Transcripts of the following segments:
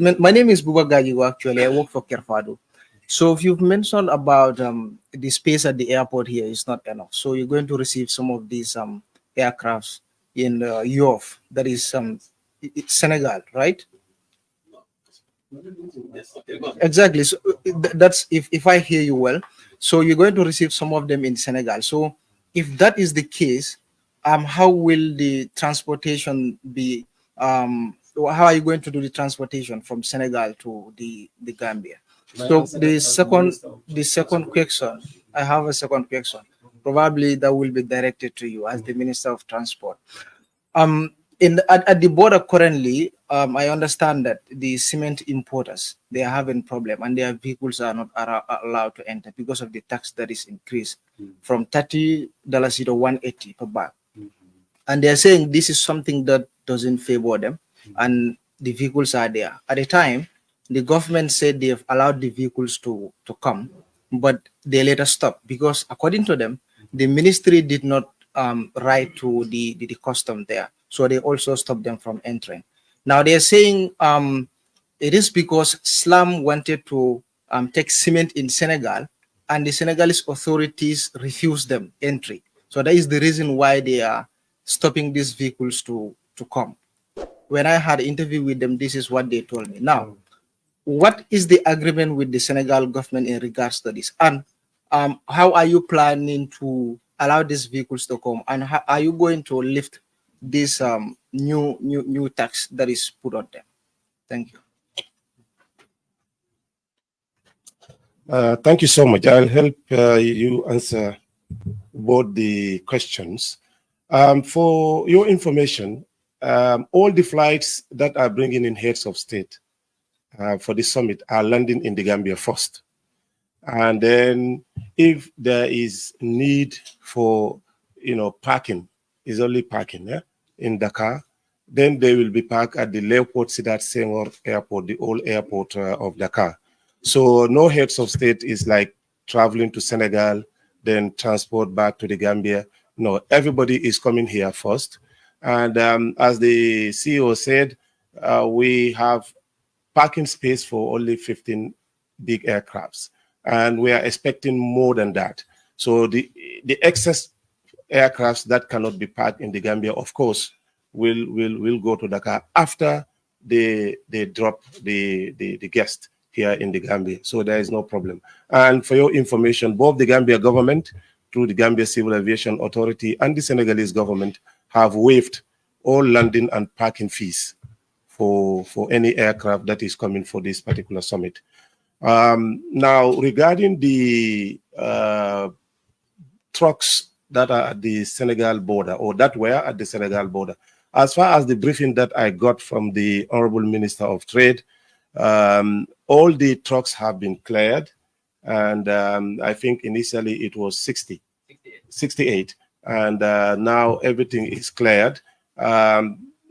My name is Buba Gajigo, actually. I work for Kerfado. So if you've mentioned about the space at the airport here is not enough. So you're going to receive some of these aircrafts in Yoff, that is Senegal, right? Exactly. So that's if I hear you well. So you're going to receive some of them in Senegal. So if that is the case, how will the transportation be? How are you going to do the transportation from Senegal to the Gambia? So the second question, I have a second question. Probably that will be directed to you as the Minister of Transport. Um, at the border currently, I understand that the cement importers, they are having problem and their vehicles are not allowed to enter because of the tax that is increased from $30 to 180 per bag. And they are saying this is something that doesn't favor them, and the vehicles are there. At the time, the government said they have allowed the vehicles to come, but they later stopped because, according to them, the ministry did not write to the custom there, so they also stopped them from entering. Now they are saying it is because Slam wanted to take cement in Senegal, and the Senegalese authorities refused them entry. So that is the reason why they are stopping these vehicles to come. When I had an interview with them, this is what they told me. Now, what is the agreement with the Senegal government in regards to this? And how are you planning to allow these vehicles to come? And how are you going to lift this new tax that is put on them? Thank you. Thank you so much. I'll help you answer both the questions. For your information, all the flights that are bringing in heads of state for the summit are landing in the Gambia first. And then if there is need for, parking, is only parking in Dakar, then they will be parked at the Leopold Sidat Senghor Airport, the old airport of Dakar. So no heads of state is like traveling to Senegal, then transport back to the Gambia. No, everybody is coming here first. And as the CEO said, we have parking space for only 15 big aircrafts. And we are expecting more than that. So the excess aircrafts that cannot be parked in the Gambia, of course, will go to Dakar after they drop the guest here in the Gambia. So there is no problem. And for your information, both the Gambia government, through the Gambia Civil Aviation Authority, and the Senegalese government have waived all landing and parking fees for any aircraft that is coming for this particular summit. Now, regarding the trucks that are at the Senegal border, or that were at the Senegal border, as far as the briefing that I got from the Honorable Minister of Trade, all the trucks have been cleared, and I think initially it was 68, and now everything is cleared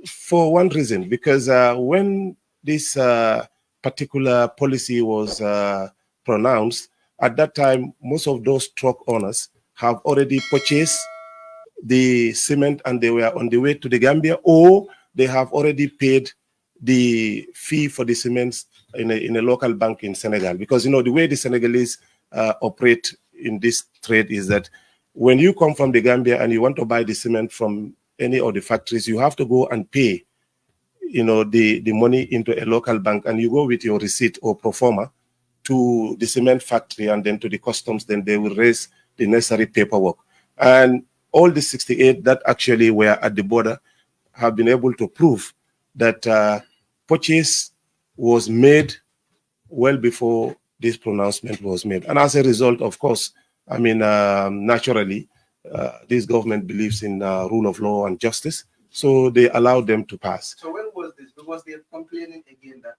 for one reason, because when this particular policy was pronounced, at that time, most of those truck owners have already purchased the cement and they were on the way to the Gambia, or they have already paid the fee for the cement in a local bank in Senegal. Because, the way the Senegalese operate in this trade is that when you come from the Gambia and you want to buy the cement from any of the factories, you have to go and pay, the money into a local bank, and you go with your receipt or pro forma to the cement factory and then to the customs, then they will raise the necessary paperwork. And all the 68 that actually were at the border have been able to prove that purchase was made well before this pronouncement was made. And as a result, of course, naturally, this government believes in rule of law and justice, so they allowed them to pass. So when was this? Because they're complaining again that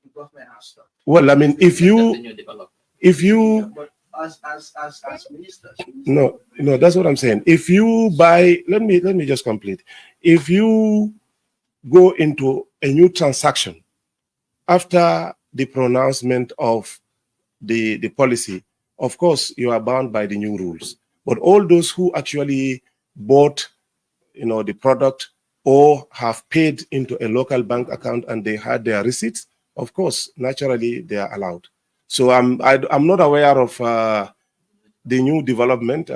the government has stopped. Well, if you But as ministers. No, that's what I'm saying. If you buy, let me just complete. If you go into a new transaction after the pronouncement of the policy, of course, you are bound by the new rules. But all those who actually bought, the product or have paid into a local bank account and they had their receipts, of course, naturally they are allowed. So I'm not aware of the new development.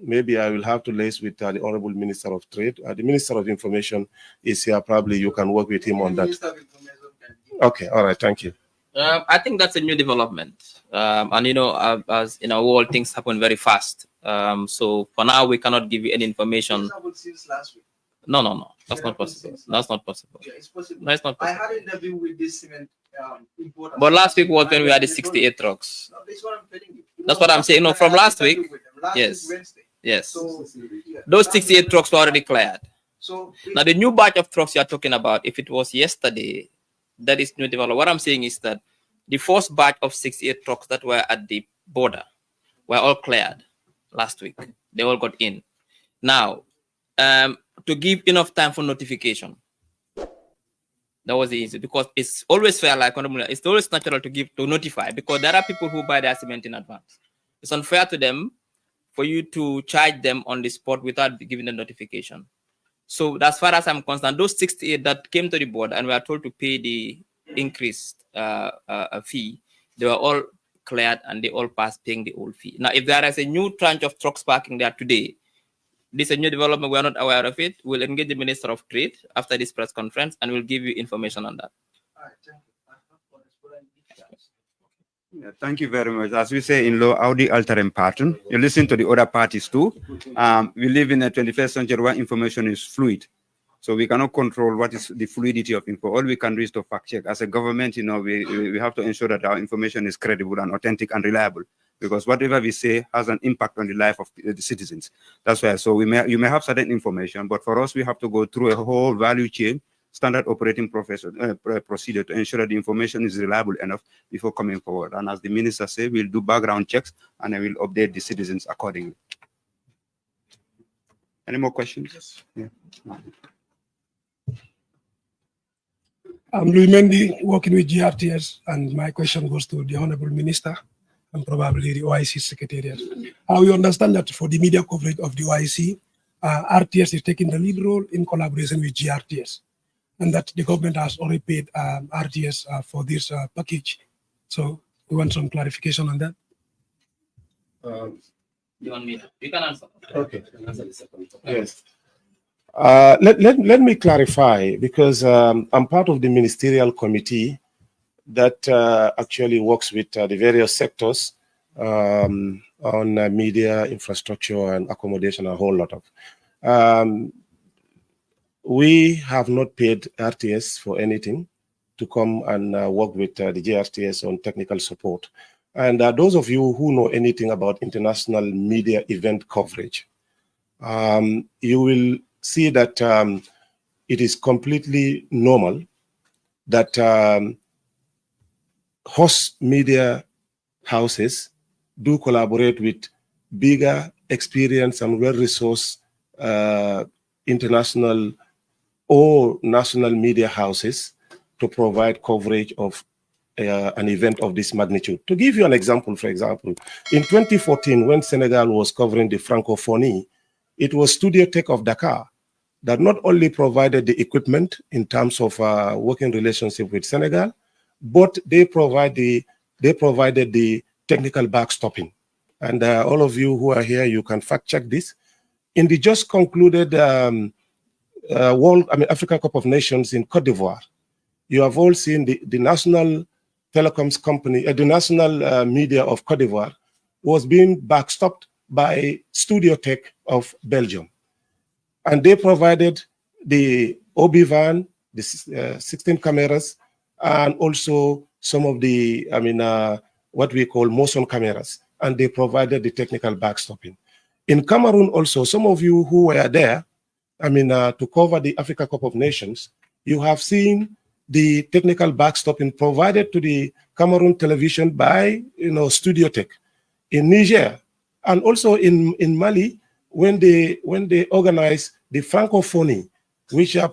Maybe I will have to liaise with the Honorable Minister of Trade. The Minister of Information is here. Probably you can work with him on that. Okay, all right, thank you. I think that's a new development. And as in our world, things happen very fast. So for now, we cannot give you any information. Since last week. No. That's not possible. That's not possible. Yeah, it's possible. No, it's not I possible. had an interview with this cement importer. But last week was when we had the 68 trucks. No, that's what I'm telling you. That's what I'm saying. No, from last week. Yes. Wednesday. Yes. So, yeah, Those 68 trucks were already cleared. So Now, the new batch of trucks you are talking about, if it was yesterday, that is new development. What I'm saying is that the first batch of 68 trucks that were at the border were all cleared last week. They all got in. Now, to give enough time for notification, that was the issue, because it's always fair, like it's always natural to notify, because there are people who buy their cement in advance. It's unfair to them for you to charge them on the spot without giving them notification. So as far as I'm concerned, those 68 that came to the board and were told to pay the increased fee, they were all cleared and they all passed paying the old fee. Now, if there is a new tranche of trucks parking there today, this is a new development, we are not aware of it. We'll engage the Minister of Trade after this press conference and we'll give you information on that. Yeah, thank you very much. As we say in law, audi alterem partem. You listen to the other parties too. We live in a 21st century where information is fluid. So we cannot control what is the fluidity of info. All we can do is to fact check. As a government, we have to ensure that our information is credible and authentic and reliable, because whatever we say has an impact on the life of the citizens. That's why. So you may have certain information, but for us, we have to go through a whole value chain, standard operating procedure to ensure that the information is reliable enough before coming forward. And as the minister said, we'll do background checks and I will update the citizens accordingly. Any more questions? Yes. Yeah. I'm Louis Mendy, working with GRTS, and my question goes to the Honorable Minister and probably the OIC Secretariat. We understand that for the media coverage of the OIC, RTS is taking the lead role in collaboration with GRTS, and that the government has already paid RTS for this package. So we want some clarification on that. You want me? You can answer. Okay. Yes. Let me clarify, because I'm part of the ministerial committee that actually works with the various sectors on media, infrastructure, and accommodation, a whole lot of. We have not paid RTS for anything to come and work with the GRTS on technical support. And those of you who know anything about international media event coverage, you will see that it is completely normal that host media houses do collaborate with bigger, experienced, and well-resourced international or national media houses to provide coverage of an event of this magnitude. To give you an example, for example, in 2014, when Senegal was covering the Francophonie, it was Studio Tech of Dakar that not only provided the equipment in terms of working relationship with Senegal, but they provided the technical backstopping. And all of you who are here, you can fact check this. In the just concluded African Cup of Nations in Cote d'Ivoire, you have all seen the national telecoms company, the national media of Cote d'Ivoire was being backstopped by Studio Tech of Belgium. And they provided the OB van, the 16 cameras, and also some of the, what we call motion cameras. And they provided the technical backstopping. In Cameroon also, some of you who were there, to cover the Africa Cup of Nations, you have seen the technical backstopping provided to the Cameroon television by, Studio Tech. In Niger, and also in Mali, when they organized the Francophonie, which our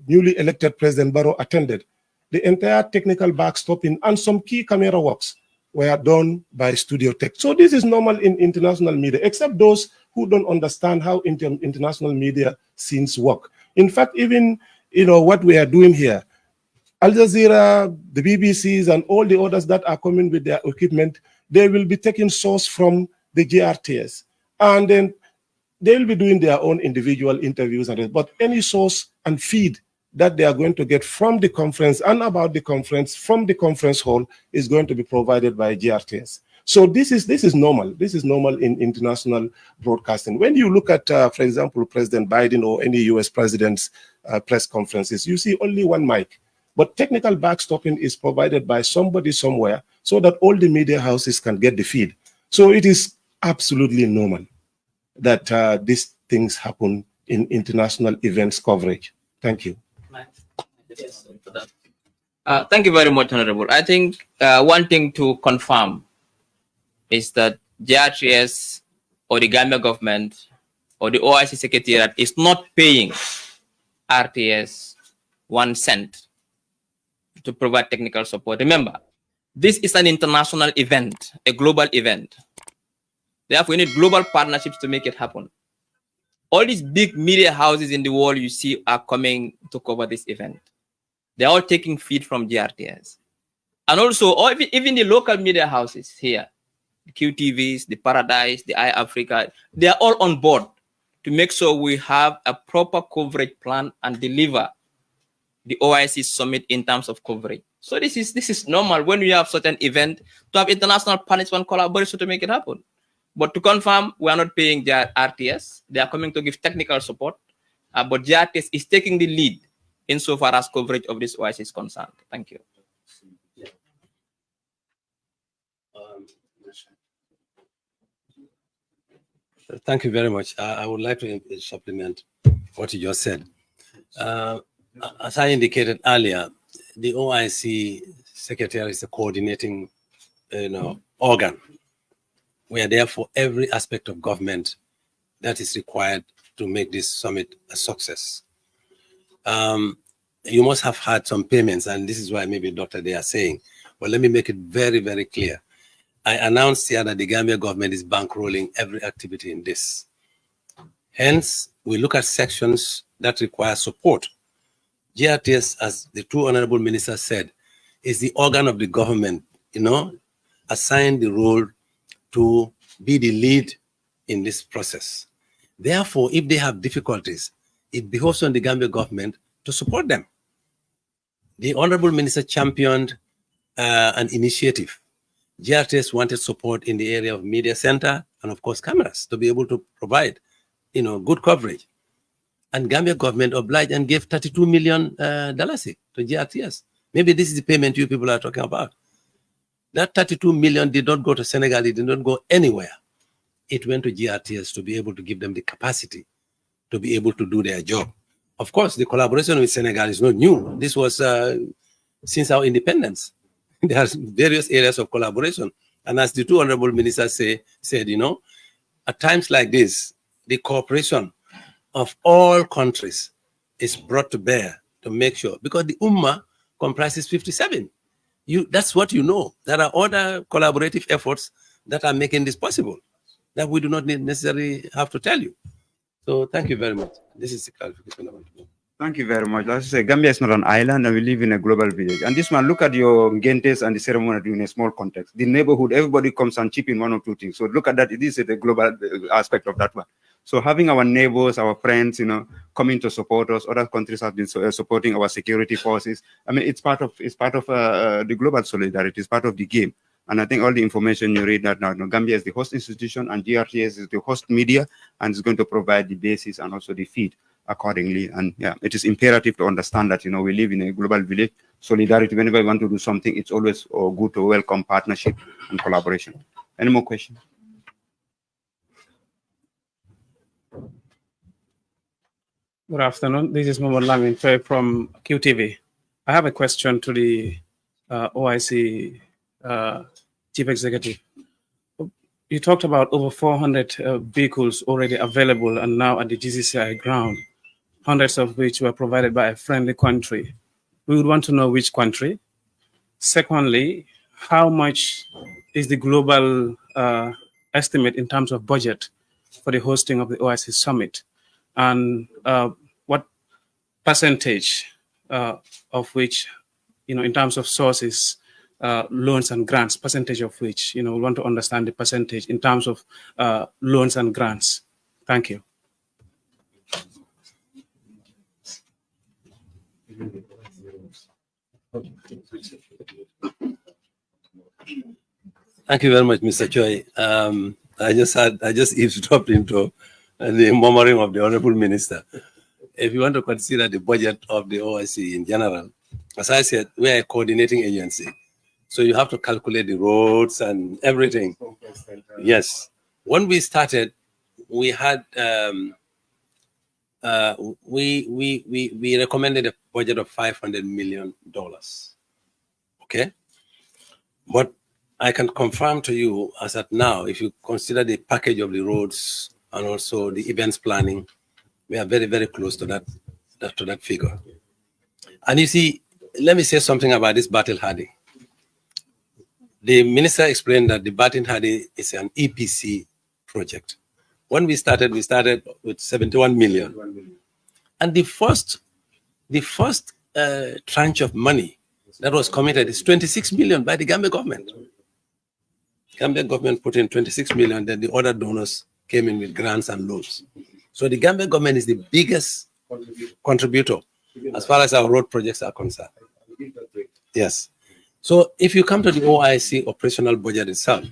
newly elected President Barrow attended, the entire technical backstopping and some key camera works were done by Studio Tech. So this is normal in international media, except those who don't understand how international media scenes work. In fact, even what we are doing here, Al Jazeera, the BBCs, and all the others that are coming with their equipment, they will be taking source from the GRTS. And then they will be doing their own individual interviews, but any source and feed that they are going to get from the conference and about the conference from the conference hall is going to be provided by GRTS. So this is normal. This is normal in international broadcasting. When you look at, for example, President Biden or any US president's press conferences, you see only one mic. But technical backstopping is provided by somebody somewhere so that all the media houses can get the feed. So it is absolutely normal that these things happen in international events coverage. Thank you. Thank you very much, Honorable. I think one thing to confirm is that GRTS or the Gambia government or the OIC Secretariat is not paying RTS 1 cent to provide technical support. Remember, this is an international event, a global event. Therefore, we need global partnerships to make it happen. All these big media houses in the world you see are coming to cover this event. They're all taking feed from GRTS. And also, even the local media houses here, the QTVs, the Paradise, the iAfrica, they are all on board to make sure we have a proper coverage plan and deliver the OIC summit in terms of coverage. So this is normal when we have such an event to have international partners and collaboration to make it happen. But to confirm, we are not paying their RTS. They are coming to give technical support, but GRTS is taking the lead insofar as coverage of this OIC is concerned. Thank you. Thank you very much. I would like to supplement what you just said. As I indicated earlier, the OIC Secretary is a coordinating, organ. We are there for every aspect of government that is required to make this summit a success. You must have had some payments, and this is why maybe Dr. They are saying, but let me make it very, very clear. I announced here that the Gambia government is bankrolling every activity in this. Hence, we look at sections that require support. GRTS, as the two honorable ministers said, is the organ of the government, assigned the role to be the lead in this process. Therefore, if they have difficulties, it behoves on the Gambia government to support them. The honorable minister championed an initiative. GRTS wanted support in the area of media center and, of course, cameras to be able to provide, good coverage. And Gambia government obliged and gave $32 million to GRTS. Maybe this is the payment you people are talking about. That 32 million did not go to Senegal. It did not go anywhere. It went to GRTS to be able to give them the capacity to be able to do their job. Of course, the collaboration with Senegal is not new. This was since our independence. There are various areas of collaboration. And as the two honorable ministers said, at times like this, the cooperation of all countries is brought to bear to make sure, because the Ummah comprises 57. That's what you know. There are other collaborative efforts that are making this possible that we do not necessarily have to tell you. So thank you very much. This is the clarification I want to make. Thank you very much. As I say, Gambia is not an island and we live in a global village. And this one, look at your gentes and the ceremony in a small context. The neighborhood, everybody comes and chip in one or two things. So look at that. This is the global aspect of that one. So having our neighbors, our friends, coming to support us, other countries have been supporting our security forces. I mean, it's part of the global solidarity. It's part of the game. And I think all the information you read that now, Gambia is the host institution and GRTS is the host media, and it's going to provide the basis and also the feed accordingly. And yeah, it is imperative to understand that, we live in a global village. Solidarity, whenever we want to do something, it's always good to welcome partnership and collaboration. Any more questions? Good afternoon. This is Mohamed Lamin Faye from QTV. I have a question to the OIC Chief Executive. You talked about over 400 vehicles already available and now at the GCCI ground, hundreds of which were provided by a friendly country. We would want to know which country. Secondly, how much is the global estimate in terms of budget for the hosting of the OIC summit? And what percentage of which in terms of sources, loans and grants, percentage of which, we want to understand the percentage in terms of loans and grants. Thank you. Thank you very much, Mr. Choi. I just eavesdropped into the murmuring of the Honorable Minister. If you want to consider the budget of the OIC in general, as I said, we are a coordinating agency. So you have to calculate the roads and everything. Yes. When we started, we had we recommended a budget of $500 million. Okay, but I can confirm to you as at now, if you consider the package of the roads and also the events planning, we are very, very close to that figure. And you see, let me say something about this battle hardy. The minister explained that the battle hardy is an EPC project. When we started with 71 million. And the first tranche of money that was committed is 26 million by the Gambia government. Gambia government put in 26 million, then the other donors came in with grants and loans. So the Gambia government is the biggest contributor as far as our road projects are concerned. Yes. So if you come to the OIC operational budget itself,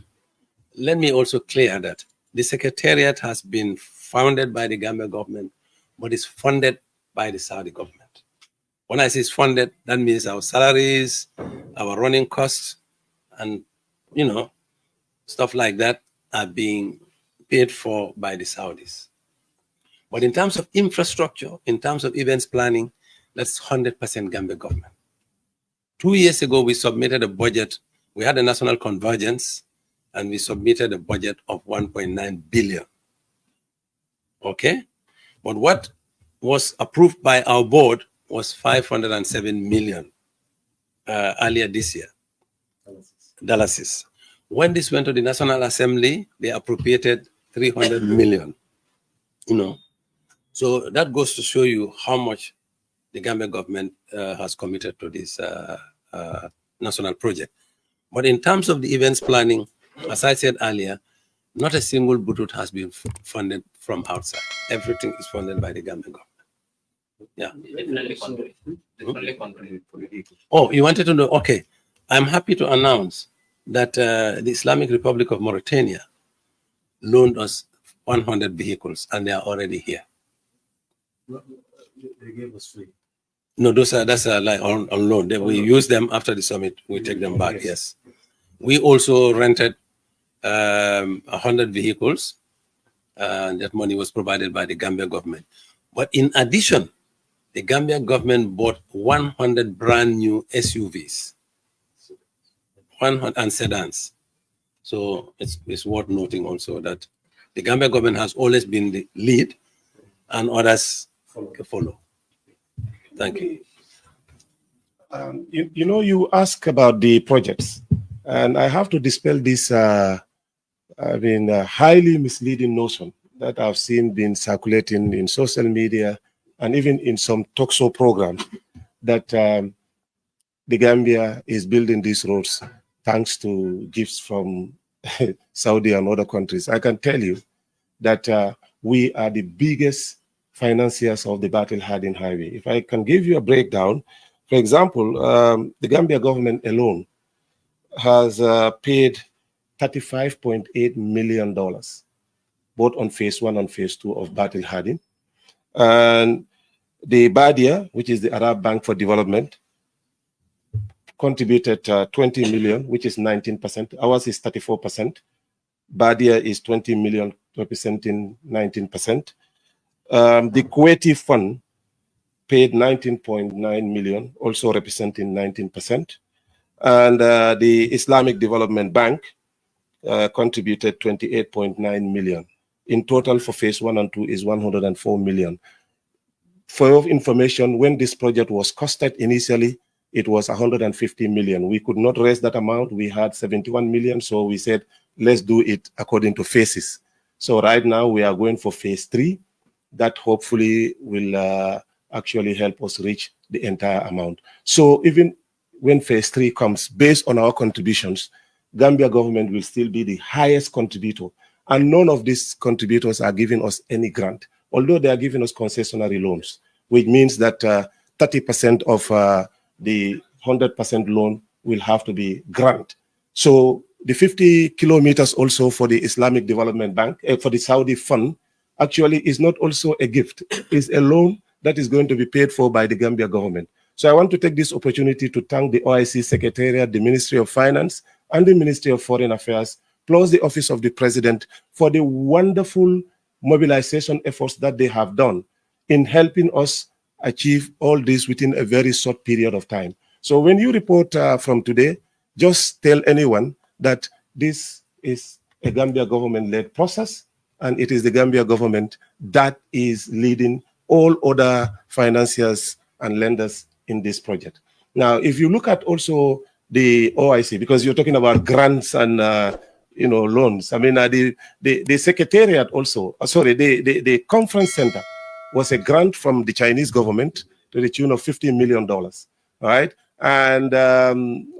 let me also clear that the secretariat has been founded by the Gambia government, but is funded by the Saudi government. When I say it's funded, that means our salaries, our running costs, and stuff like that are being paid for by the Saudis. But in terms of infrastructure, in terms of events planning, that's 100% Gambia government. 2 years ago, we submitted a budget. We had a national convergence, and we submitted a budget of 1.9 billion. Okay? But what was approved by our board was 507 million earlier this year. Dollars. When this went to the National Assembly, they appropriated 300 million. So that goes to show you how much the Gambia government has committed to this national project. But in terms of the events planning, as I said earlier, not a single butut has been funded from outside. Everything is funded by the Gambia government. Yeah. Oh, you wanted to know? Okay. I'm happy to announce that the Islamic Republic of Mauritania loaned us 100 vehicles, and they are already here. They gave us free. No, that's like on loan. We use them after the summit. We take them back. Yes. We also rented 100 vehicles, and that money was provided by the Gambia government. But in addition, the Gambia government bought 100 brand new SUVs. 100 and sedans. So it's worth noting also that the Gambia government has always been the lead, and others follow. Thank you. You ask about the projects, and I have to dispel this highly misleading notion that I've seen being circulating in social media and even in some talk show programs that the Gambia is building these roads thanks to gifts from Saudi and other countries. I can tell you that we are the biggest financiers of the Battle Hardened Highway. If I can give you a breakdown, for example, the Gambia government alone has paid $35.8 million, both on phase 1 and phase 2 of Battle Hardened. And the BADIA, which is the Arab Bank for Development, contributed 20 million, which is 19%. Ours is 34%. BADIA is 20 million, representing 19%. The Kuwaiti Fund paid 19.9 million, also representing 19%. And the Islamic Development Bank contributed 28.9 million. In total for phase 1 and 2 is 104 million. For your information, when this project was costed initially, it was 150 million. We could not raise that amount. We had 71 million, so we said, let's do it according to phases. So right now we are going for phase 3. That hopefully will actually help us reach the entire amount. So even when phase 3 comes, based on our contributions, Gambia government will still be the highest contributor. And none of these contributors are giving us any grant, although they are giving us concessionary loans, which means that 30% of the 100% loan will have to be grant. So the 50 kilometers also for the Islamic Development Bank, for the Saudi fund, actually is not also a gift. It's a loan that is going to be paid for by the Gambia government. So I want to take this opportunity to thank the OIC Secretariat, the Ministry of Finance, and the Ministry of Foreign Affairs, plus the Office of the President, for the wonderful mobilization efforts that they have done in helping us achieve all this within a very short period of time. So when you report from today, just tell anyone that this is a Gambia government-led process, and it is the Gambia government that is leading all other financiers and lenders in this project. Now, if you look at also the OIC, because you're talking about grants and loans. I mean, the secretariat also, the conference center was a grant from the Chinese government to the tune of $50 million, all right? And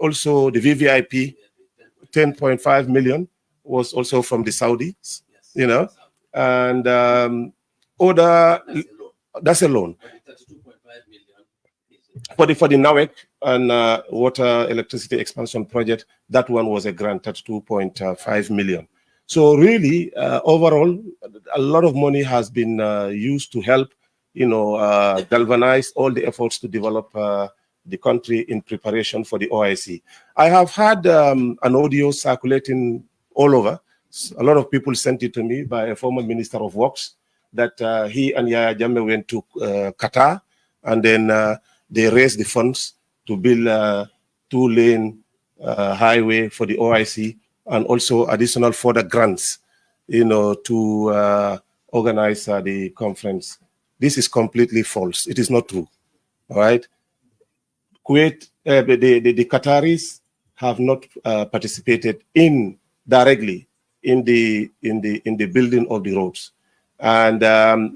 also the VVIP, 10.5 million was also from the Saudis, and that's a loan. For the NAWEC and water electricity expansion project, that one was a grant at 2.5 million. So really, overall, a lot of money has been used to help, galvanize all the efforts to develop the country in preparation for the OIC. I have had an audio circulating all over. A lot of people sent it to me by a former Minister of Works that he and Yaya Jammeh went to Qatar, and then they raised the funds to build a 2-lane highway for the OIC, and also additional further grants, to organize the conference. This is completely false. It is not true. All right. Kuwait, the Qataris have not participated directly in the building of the roads. And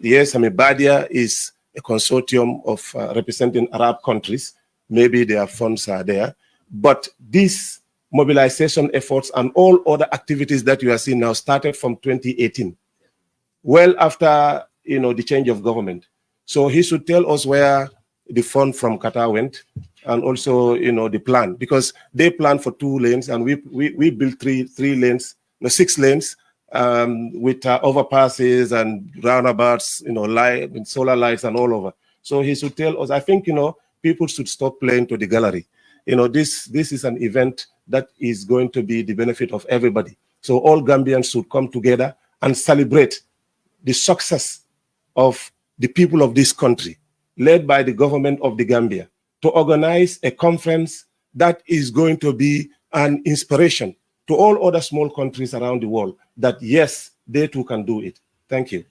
yes, Badia is a consortium of representing Arab countries. Maybe their funds are there, but these mobilization efforts and all other activities that you are seeing now started from 2018, well after the change of government. So he should tell us where the fund from Qatar went, and also the plan, because they planned for 2 lanes and we built 3 lanes, 6 lanes with overpasses and roundabouts, light and solar lights and all over. So he should tell us. I think people should stop playing to the gallery. This is an event that is going to be the benefit of everybody. So all Gambians should come together and celebrate the success of the people of this country, led by the government of the Gambia, to organize a conference that is going to be an inspiration to all other small countries around the world, that yes, they too can do it. Thank you.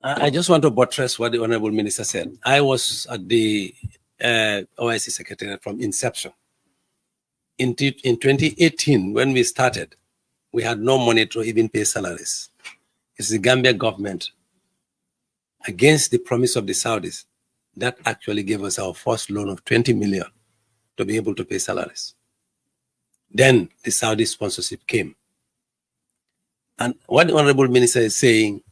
I just want to buttress what the Honorable Minister said. I was at the OIC Secretariat from inception. In 2018, when we started, we had no money to even pay salaries. It's the Gambia government, against the promise of the Saudis, that actually gave us our first loan of 20 million to be able to pay salaries. Then the Saudi sponsorship came. And what the Honorable Minister is saying,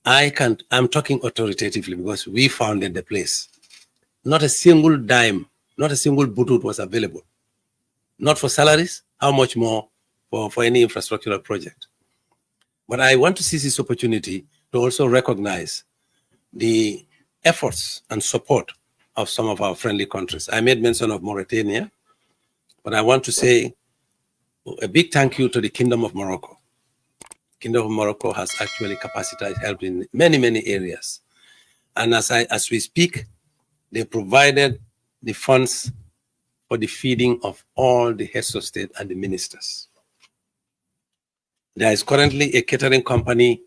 I'm talking authoritatively because we founded the place. Not a single dime, not a single butut was available. Not for salaries, how much more for any infrastructural project. But I want to seize this opportunity to also recognize the efforts and support of some of our friendly countries. I made mention of Mauritania, but I want to say a big thank you to the Kingdom of Morocco. Kingdom of Morocco has actually capacitated help in many, many areas. And as we speak, they provided the funds for the feeding of all the heads of state and the ministers. There is currently a catering company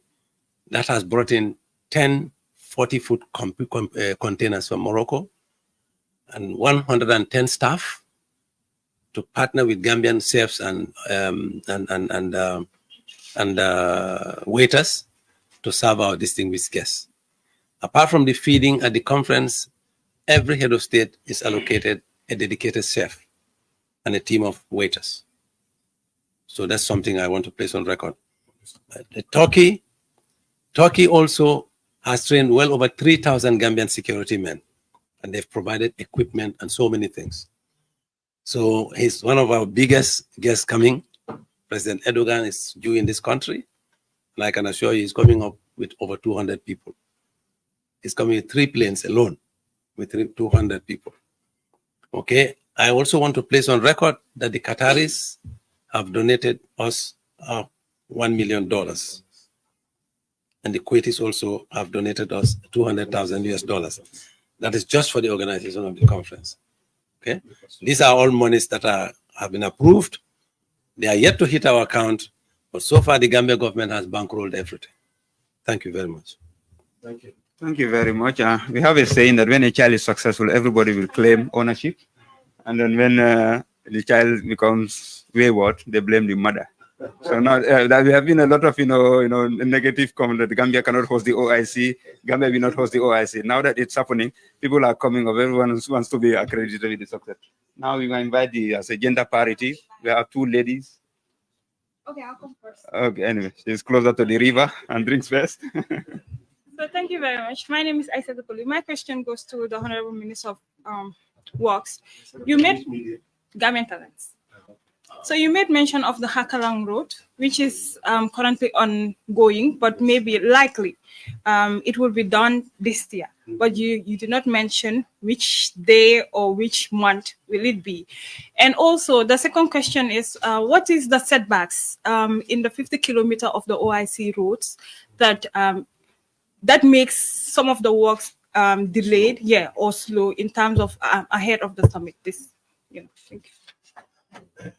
that has brought in 10 40-foot containers from Morocco and 110 staff to partner with Gambian chefs and waiters to serve our distinguished guests. Apart from the feeding at the conference, every head of state is allocated a dedicated chef and a team of waiters. So that's something I want to place on record. Turkey also has trained well over 3,000 Gambian security men, and they've provided equipment and so many things. So he's one of our biggest guests coming. President Erdogan is due in this country, and I can assure you he's coming up with over 200 people. He's coming with 3 planes alone with 200 people. Okay, I also want to place on record that the Qataris have donated us $1 million. And the Kuwaitis also have donated us $200,000. That is just for the organization of the conference. Okay, these are all monies that have been approved. They are yet to hit our account, but so far the Gambia government has bankrolled everything. Thank you very much. Thank you. Thank you very much. We have a saying that when a child is successful, everybody will claim ownership. And then when the child becomes wayward, they blame the mother. So now that we have been a lot of negative comment that Gambia cannot host the OIC, Gambia will not host the OIC. Now that it's happening, people are coming up. Everyone wants to be accredited with the success. Now we will invite as a gender parity. We have 2 ladies. Okay, I'll come first. Okay, anyway, she's closer to the river and drinks first. So thank you very much. My name is Aisha Dupoli. My question goes to the Honorable Minister of Works. You made Gambian talents. So you made mention of the Hakalang Road, which is currently ongoing, but maybe likely it will be done this year. But you did not mention which day or which month will it be. And also the second question is, what is the setbacks in the 50 kilometer of the OIC roads that makes some of the works delayed, or slow in terms of ahead of the summit? Thank you.